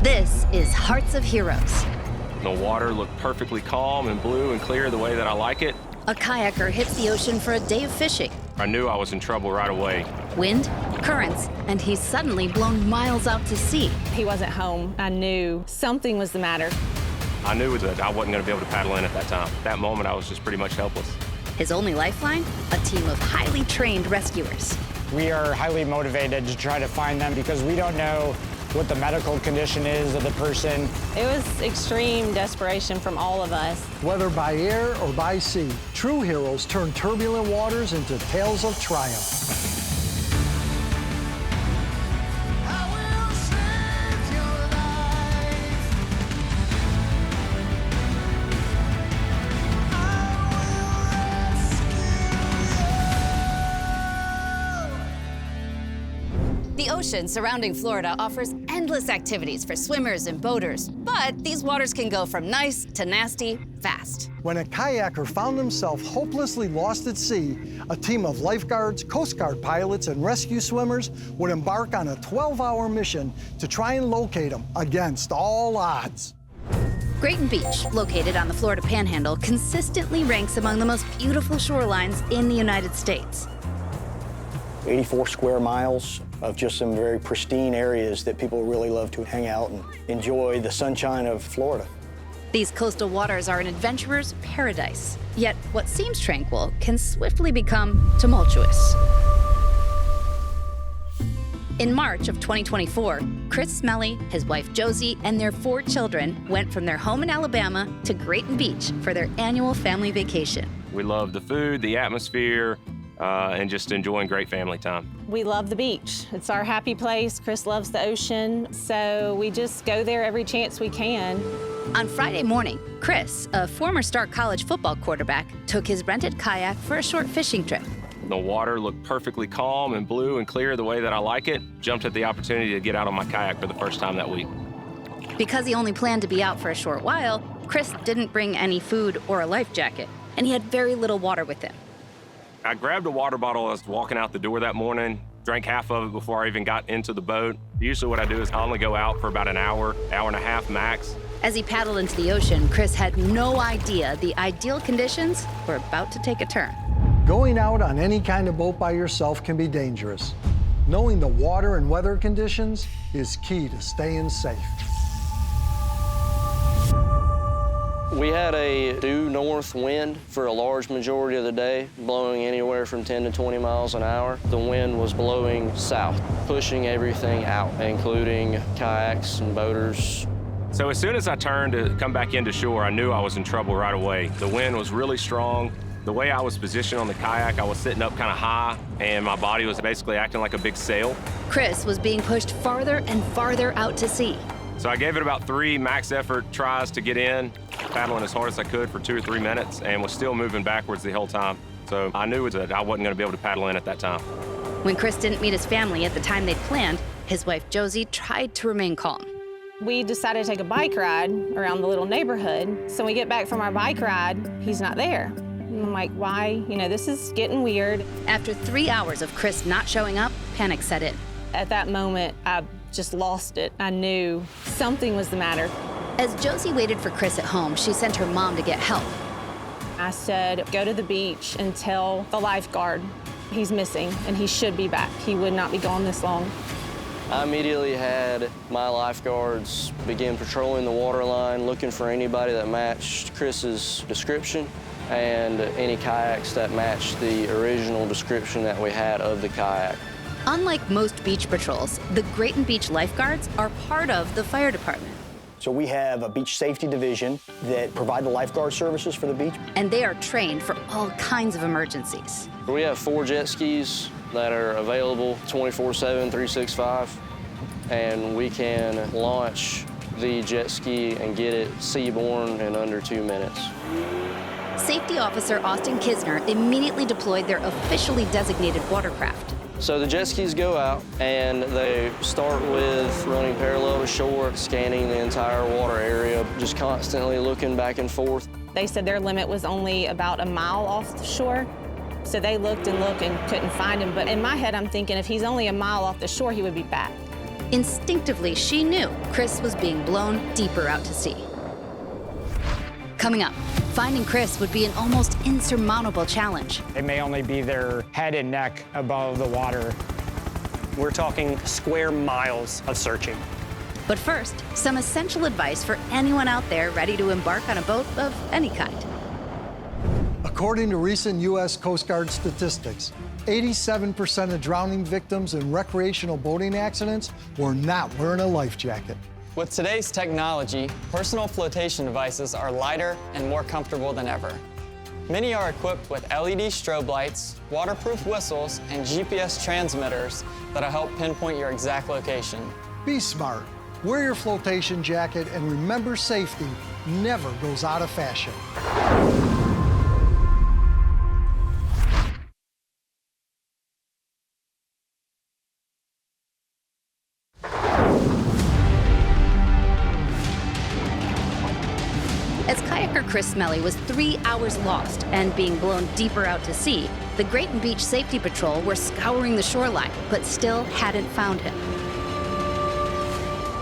This is Hearts of Heroes. The water looked perfectly calm and blue and clear the way that I like it. A kayaker hits the ocean for a day of fishing. I knew I was in trouble right away. Wind, currents, and he's suddenly blown miles out to sea. He wasn't home. I knew something was the matter. I knew that I wasn't going to be able to paddle in at that time. At that moment, I was just pretty much helpless. His only lifeline? A team of highly trained rescuers. We are highly motivated to try to find them because we don't know what the medical condition is of the person. It was extreme desperation from all of us. Whether by air or by sea, true heroes turn turbulent waters into tales of triumph. The ocean surrounding Florida offers endless activities for swimmers and boaters, but these waters can go from nice to nasty fast. When a kayaker found himself hopelessly lost at sea, a team of lifeguards, Coast Guard pilots, and rescue swimmers would embark on a 12-hour mission to try and locate him against all odds. Grayton Beach, located on the Florida Panhandle, consistently ranks among the most beautiful shorelines in the United States. 84 square miles of just some very pristine areas that people really love to hang out and enjoy the sunshine of Florida. These coastal waters are an adventurer's paradise. Yet what seems tranquil can swiftly become tumultuous. In March of 2024, Chris Smelly, his wife Josie, and their 4 children went from their home in Alabama to Grayton Beach for their annual family vacation. We loved the food, the atmosphere, and just enjoying great family time. We love the beach. It's our happy place. Chris loves the ocean, so we just go there every chance we can. On Friday morning, Chris, a former Stark College football quarterback, took his rented kayak for a short fishing trip. The water looked perfectly calm and blue and clear the way that I like it. Jumped at the opportunity to get out on my kayak for the first time that week. Because he only planned to be out for a short while, Chris didn't bring any food or a life jacket, and he had very little water with him. I grabbed a water bottle as I was walking out the door that morning, drank half of it before I even got into the boat. Usually what I do is I only go out for about an hour, hour and a half max. As he paddled into the ocean, Chris had no idea the ideal conditions were about to take a turn. Going out on any kind of boat by yourself can be dangerous. Knowing the water and weather conditions is key to staying safe. We had a due north wind for a large majority of the day, blowing anywhere from 10 to 20 miles an hour. The wind was blowing south, pushing everything out, including kayaks and boaters. So as soon as I turned to come back into shore, I knew I was in trouble right away. The wind was really strong. The way I was positioned on the kayak, I was sitting up kind of high, and my body was basically acting like a big sail. Chris was being pushed farther and farther out to sea. So I gave it about 3 max effort tries to get in, paddling as hard as I could for 2 or 3 minutes, and was still moving backwards the whole time. So I knew that I wasn't going to be able to paddle in at that time. When Chris didn't meet his family at the time they'd planned, his wife Josie tried to remain calm. We decided to take a bike ride around the little neighborhood. So when we get back from our bike ride, he's not there. And I'm like, why? You know, this is getting weird. After 3 hours of Chris not showing up, panic set in. At that moment, I just lost it. I knew something was the matter. As Josie waited for Chris at home, she sent her mom to get help. I said, go to the beach and tell the lifeguard he's missing and he should be back. He would not be gone this long. I immediately had my lifeguards begin patrolling the waterline, looking for anybody that matched Chris's description and any kayaks that matched the original description that we had of the kayak. Unlike most beach patrols, the Grayton Beach lifeguards are part of the fire department. So we have a beach safety division that provide the lifeguard services for the beach. And they are trained for all kinds of emergencies. We have 4 jet skis that are available 24/7, 365, and we can launch the jet ski and get it seaborne in under 2 minutes. Safety Officer Austin Kisner immediately deployed their officially designated watercraft. So the jet skis go out and they start with running parallel to shore, scanning the entire water area, just constantly looking back and forth. They said their limit was only about a mile off the shore. So they looked and couldn't find him. But in my head, I'm thinking if he's only a mile off the shore, he would be back. Instinctively, she knew Chris was being blown deeper out to sea. Coming up, finding Chris would be an almost insurmountable challenge. It may only be their head and neck above the water. We're talking square miles of searching. But first, some essential advice for anyone out there ready to embark on a boat of any kind. According to recent U.S. Coast Guard statistics, 87% of drowning victims in recreational boating accidents were not wearing a life jacket. With today's technology, personal flotation devices are lighter and more comfortable than ever. Many are equipped with LED strobe lights, waterproof whistles, and GPS transmitters that'll help pinpoint your exact location. Be smart, wear your flotation jacket, and remember, safety never goes out of fashion. As kayaker Chris Smelly was 3 hours lost and being blown deeper out to sea, the Grayton Beach Safety Patrol were scouring the shoreline, but still hadn't found him.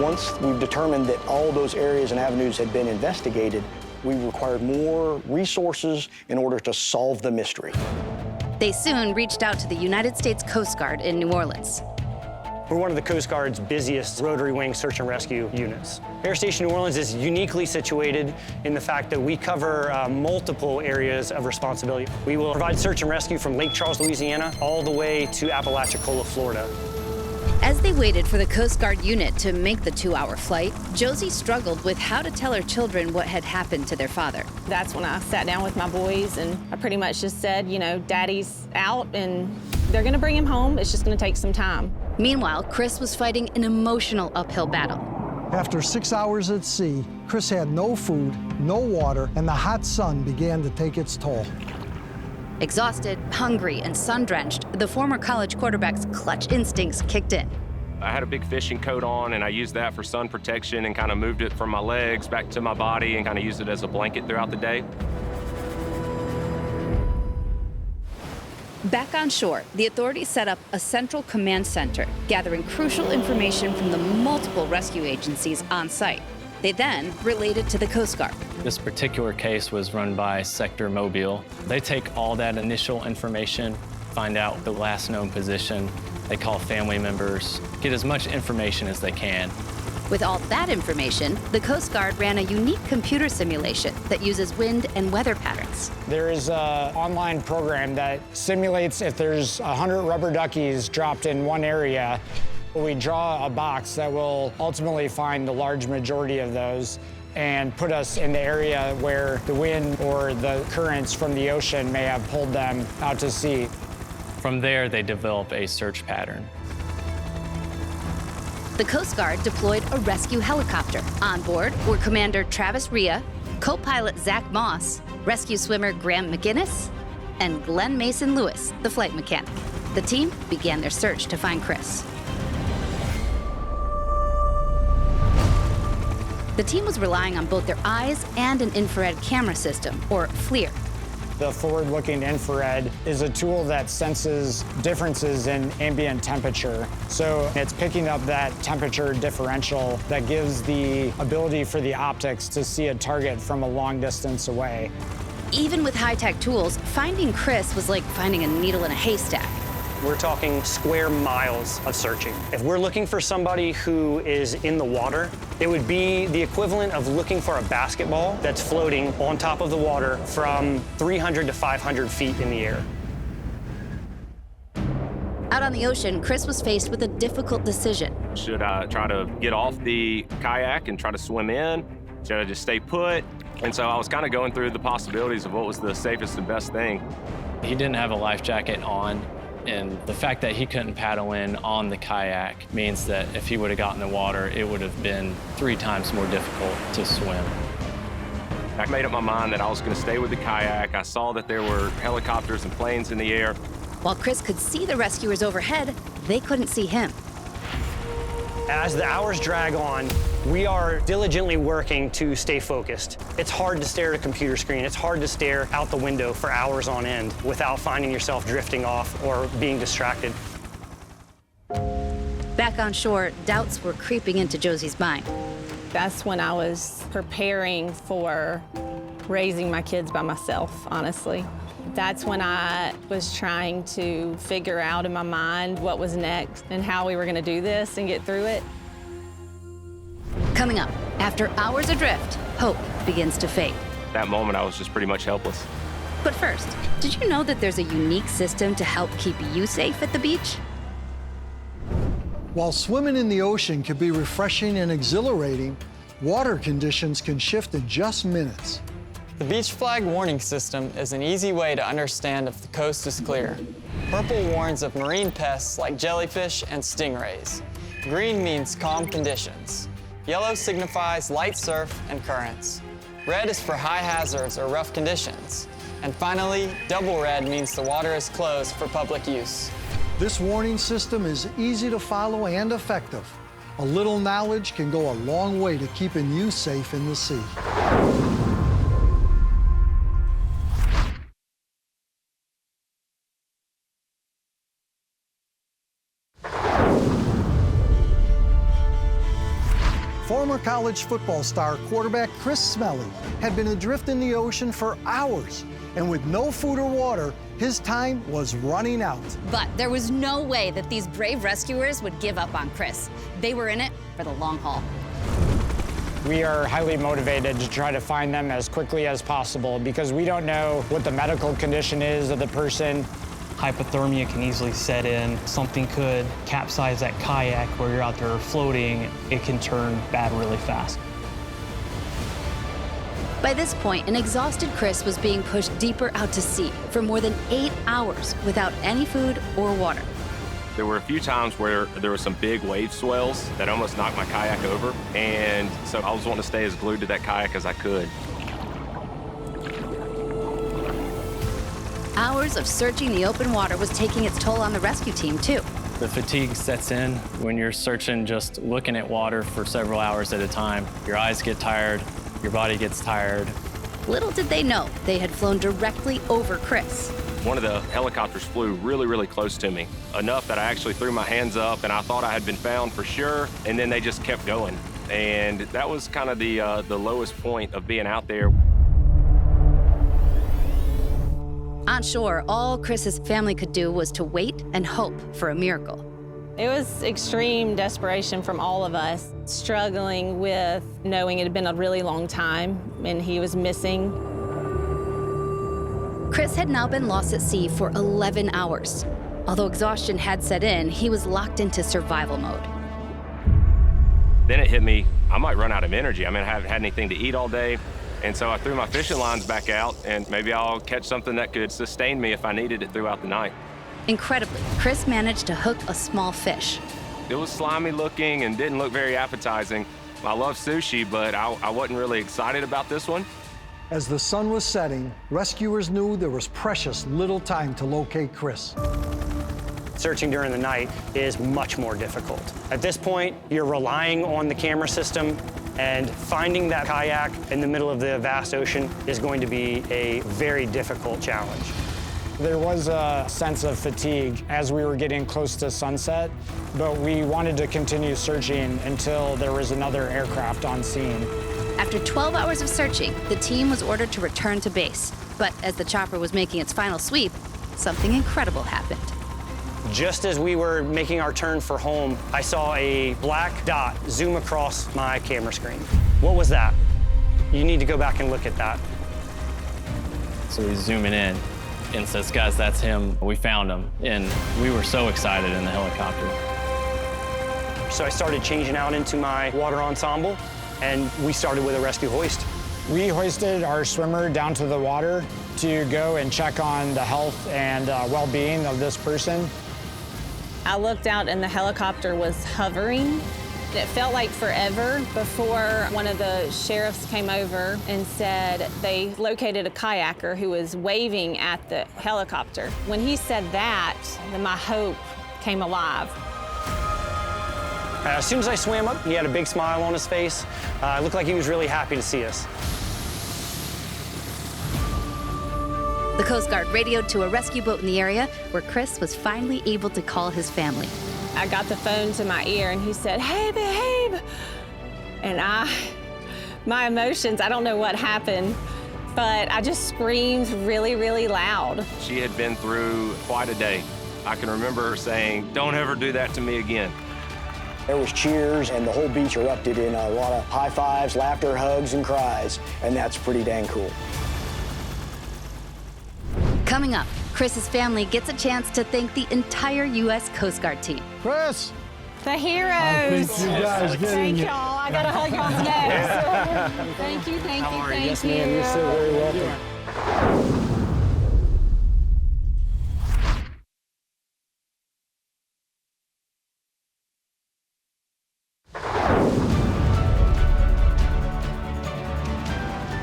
Once we've determined that all those areas and avenues had been investigated, we required more resources in order to solve the mystery. They soon reached out to the United States Coast Guard in New Orleans. We're one of the Coast Guard's busiest rotary wing search and rescue units. Air Station New Orleans is uniquely situated in the fact that we cover multiple areas of responsibility. We will provide search and rescue from Lake Charles, Louisiana, all the way to Apalachicola, Florida. As they waited for the Coast Guard unit to make the 2-hour flight, Josie struggled with how to tell her children what had happened to their father. That's when I sat down with my boys and I pretty much just said, you know, Daddy's out and they're gonna bring him home. It's just gonna take some time. Meanwhile, Chris was fighting an emotional uphill battle. After 6 hours at sea, Chris had no food, no water, and the hot sun began to take its toll. Exhausted, hungry, and sun-drenched, the former college quarterback's clutch instincts kicked in. I had a big fishing coat on, and I used that for sun protection and kind of moved it from my legs back to my body and kind of used it as a blanket throughout the day. Back on shore, the authorities set up a central command center, gathering crucial information from the multiple rescue agencies on site. They then relayed it to the Coast Guard. This particular case was run by Sector Mobile. They take all that initial information, find out the last known position, they call family members, get as much information as they can. With all that information, the Coast Guard ran a unique computer simulation that uses wind and weather patterns. There is an online program that simulates if there's 100 rubber duckies dropped in one area. We draw a box that will ultimately find the large majority of those and put us in the area where the wind or the currents from the ocean may have pulled them out to sea. From there, they develop a search pattern. The Coast Guard deployed a rescue helicopter. On board were Commander Travis Rhea, co-pilot Zach Moss, rescue swimmer Graham McGinnis, and Glenn Mason Lewis, the flight mechanic. The team began their search to find Chris. The team was relying on both their eyes and an infrared camera system, or FLIR. The forward-looking infrared is a tool that senses differences in ambient temperature. So it's picking up that temperature differential that gives the ability for the optics to see a target from a long distance away. Even with high-tech tools, finding Chris was like finding a needle in a haystack. We're talking square miles of searching. If we're looking for somebody who is in the water, it would be the equivalent of looking for a basketball that's floating on top of the water from 300 to 500 feet in the air. Out on the ocean, Chris was faced with a difficult decision. Should I try to get off the kayak and try to swim in? Should I just stay put? And so I was kind of going through the possibilities of what was the safest and best thing. He didn't have a life jacket on, and the fact that he couldn't paddle in on the kayak means that if he would have gotten in the water, it would have been 3 times more difficult to swim. I made up my mind that I was going to stay with the kayak. I saw that there were helicopters and planes in the air. While Chris could see the rescuers overhead, they couldn't see him. As the hours drag on, we are diligently working to stay focused. It's hard to stare at a computer screen. It's hard to stare out the window for hours on end without finding yourself drifting off or being distracted. Back on shore, doubts were creeping into Josie's mind. That's when I was preparing for raising my kids by myself, honestly. That's when I was trying to figure out in my mind what was next and how we were gonna do this and get through it. Coming up, after hours adrift, hope begins to fade. That moment, I was just pretty much helpless. But first, did you know that there's a unique system to help keep you safe at the beach? While swimming in the ocean can be refreshing and exhilarating, water conditions can shift in just minutes. The beach flag warning system is an easy way to understand if the coast is clear. Purple warns of marine pests like jellyfish and stingrays. Green means calm conditions. Yellow signifies light surf and currents. Red is for high hazards or rough conditions. And finally, double red means the water is closed for public use. This warning system is easy to follow and effective. A little knowledge can go a long way to keeping you safe in the sea. Former college football star quarterback Chris Smelly had been adrift in the ocean for hours, and with no food or water, his time was running out. But there was no way that these brave rescuers would give up on Chris. They were in it for the long haul. We are highly motivated to try to find them as quickly as possible because we don't know what the medical condition is of the person. Hypothermia can easily set in. Something could capsize that kayak where you're out there floating. It can turn bad really fast. By this point, an exhausted Chris was being pushed deeper out to sea for more than 8 hours without any food or water. There were a few times where there were some big wave swells that almost knocked my kayak over, and so I was wanting to stay as glued to that kayak as I could. Hours of searching the open water was taking its toll on the rescue team, too. The fatigue sets in when you're searching, just looking at water for several hours at a time. Your eyes get tired, your body gets tired. Little did they know they had flown directly over Chris. One of the helicopters flew really, really close to me, enough that I actually threw my hands up and I thought I had been found for sure, and then they just kept going. And that was kind of the lowest point of being out there. On shore, all Chris's family could do was to wait and hope for a miracle. It was extreme desperation from all of us, struggling with knowing it had been a really long time and he was missing. Chris had now been lost at sea for 11 hours. Although exhaustion had set in, he was locked into survival mode. Then it hit me, I might run out of energy. I mean, I haven't had anything to eat all day. And so I threw my fishing lines back out, and maybe I'll catch something that could sustain me if I needed it throughout the night. Incredibly, Chris managed to hook a small fish. It was slimy looking and didn't look very appetizing. I love sushi, but I wasn't really excited about this one. As the sun was setting, rescuers knew there was precious little time to locate Chris. Searching during the night is much more difficult. At this point, you're relying on the camera system, and finding that kayak in the middle of the vast ocean is going to be a very difficult challenge. There was a sense of fatigue as we were getting close to sunset, but we wanted to continue searching until there was another aircraft on scene. After 12 hours of searching, the team was ordered to return to base. But as the chopper was making its final sweep, something incredible happened. Just as we were making our turn for home, I saw a black dot zoom across my camera screen. What was that? You need to go back and look at that. So he's zooming in and says, guys, that's him. We found him. And we were so excited in the helicopter. So I started changing out into my water ensemble, and we started with a rescue hoist. We hoisted our swimmer down to the water to go and check on the health and well-being of this person. I looked out and the helicopter was hovering. It felt like forever before one of the sheriffs came over and said they located a kayaker who was waving at the helicopter. When he said that, then my hope came alive. As soon as I swam up, he had a big smile on his face. It looked like he was really happy to see us. The Coast Guard radioed to a rescue boat in the area where Chris was finally able to call his family. I got the phone to my ear and he said, "Hey, babe." And my emotions, I don't know what happened, but I just screamed really, really loud. She had been through quite a day. I can remember her saying, "Don't ever do that to me again." There was cheers, and the whole beach erupted in a lot of high fives, laughter, hugs, and cries, and that's pretty dang cool. Coming up, Chris's family gets a chance to thank the entire U.S. Coast Guard team. Chris! The heroes. I think you guys Thank getting y'all. I got to hug y'all's necks. Thank you, thank you, thank Yes, you. ma'am. You're so very welcome.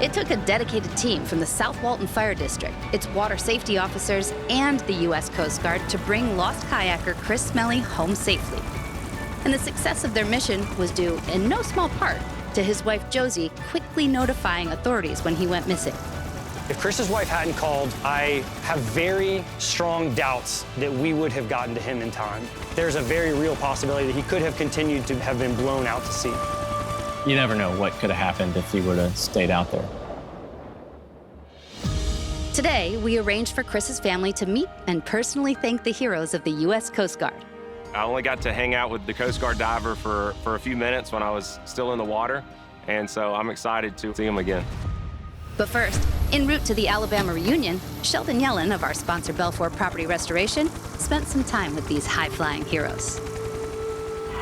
It took a dedicated team from the South Walton Fire District, its water safety officers, and the U.S. Coast Guard to bring lost kayaker Chris Smelly home safely. And the success of their mission was due, in no small part, to his wife Josie quickly notifying authorities when he went missing. If Chris's wife hadn't called, I have very strong doubts that we would have gotten to him in time. There's a very real possibility that he could have continued to have been blown out to sea. You never know what could have happened if he would have stayed out there. Today, we arranged for Chris's family to meet and personally thank the heroes of the U.S. Coast Guard. I only got to hang out with the Coast Guard diver for a few minutes when I was still in the water, and so I'm excited to see him again. But first, en route to the Alabama reunion, Sheldon Yellen of our sponsor Belfour Property Restoration spent some time with these high-flying heroes.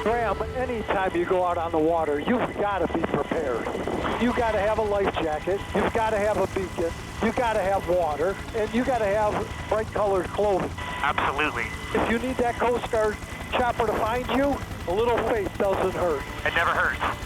Graham, anytime you go out on the water, you've got to be prepared. You've got to have a life jacket, you've got to have a beacon, you've got to have water, and you've got to have bright-colored clothing. Absolutely. If you need that Coast Guard chopper to find you, a little faith doesn't hurt. It never hurts.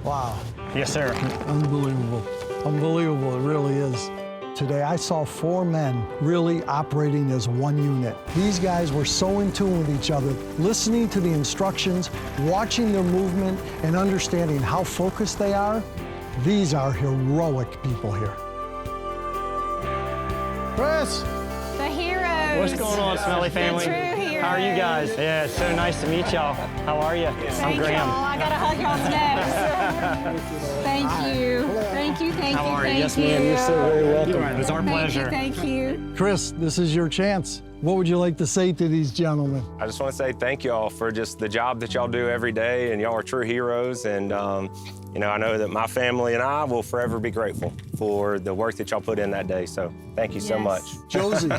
Wow. Yes, sir. Unbelievable. Unbelievable, it really is. Today I saw 4 men really operating as one unit. These guys were so in tune with each other, listening to the instructions, watching their movement, and understanding how focused they are. These are heroic people here. Chris! The heroes. What's going on, Smelly family? The true heroes. How are you guys? Yeah, it's so nice to meet y'all. How are you? I'm Graham. Y'all. I gotta hug y'all's necks. Thank you. Thank you, thank How you, are you? thank Yes, you. ma'am. You're so very welcome. It was our pleasure. Thank you. Chris, this is your chance. What would you like to say to these gentlemen? I just want to say thank y'all for just the job that y'all do every day, and y'all are true heroes. And you know, I know that my family and I will forever be grateful for the work that y'all put in that day. So thank you so much. Josie,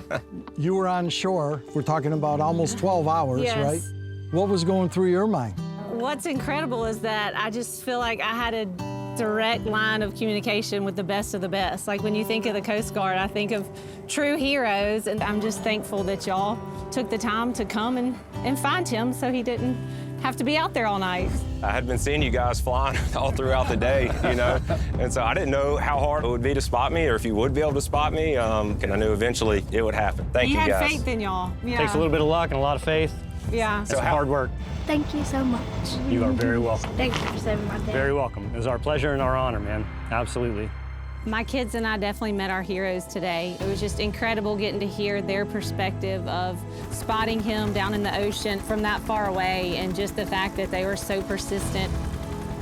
you were on shore. We're talking about almost 12 hours, Yes. right? What was going through your mind? What's incredible is that I just feel like I had a direct line of communication with the best of the best. Like when you think of the Coast Guard, I think of true heroes, and I'm just thankful that y'all took the time to come and find him so he didn't have to be out there all night. I had been seeing you guys flying all throughout the day, you know, and so I didn't know how hard it would be to spot me or if you would be able to spot me, and I knew eventually it would happen. Thank you, He guys. had faith in y'all. Yeah. Takes a little bit of luck and a lot of faith. Yeah. It's hard work. Thank you so much. You are very welcome. Thank you for saving my day. Very welcome. It was our pleasure and our honor, man. Absolutely. My kids and I definitely met our heroes today. It was just incredible getting to hear their perspective of spotting him down in the ocean from that far away, and just the fact that they were so persistent.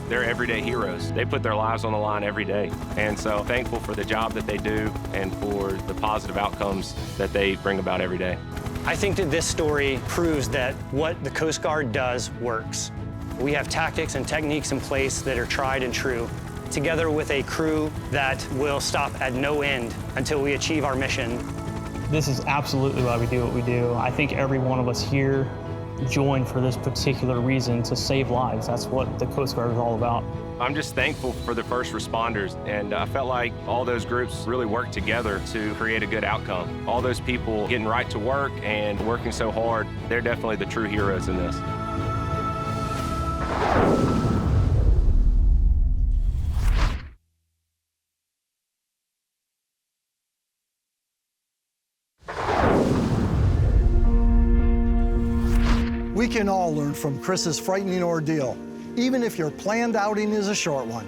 They're everyday heroes. They put their lives on the line every day. And so thankful for the job that they do and for the positive outcomes that they bring about every day. I think that this story proves that what the Coast Guard does works. We have tactics and techniques in place that are tried and true, together with a crew that will stop at no end until we achieve our mission. This is absolutely why we do what we do. I think every one of us here joined for this particular reason, to save lives. That's what the Coast Guard is all about. I'm just thankful for the first responders, and I felt like all those groups really worked together to create a good outcome. All those people getting right to work and working so hard, they're definitely the true heroes in this. We can all learn from Chris's frightening ordeal, even if your planned outing is a short one.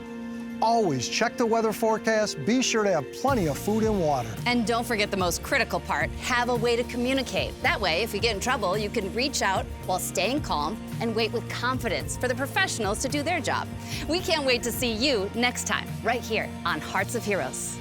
Always check the weather forecast. Be sure to have plenty of food and water. And don't forget the most critical part, have a way to communicate. That way, if you get in trouble, you can reach out while staying calm and wait with confidence for the professionals to do their job. We can't wait to see you next time, right here on Hearts of Heroes.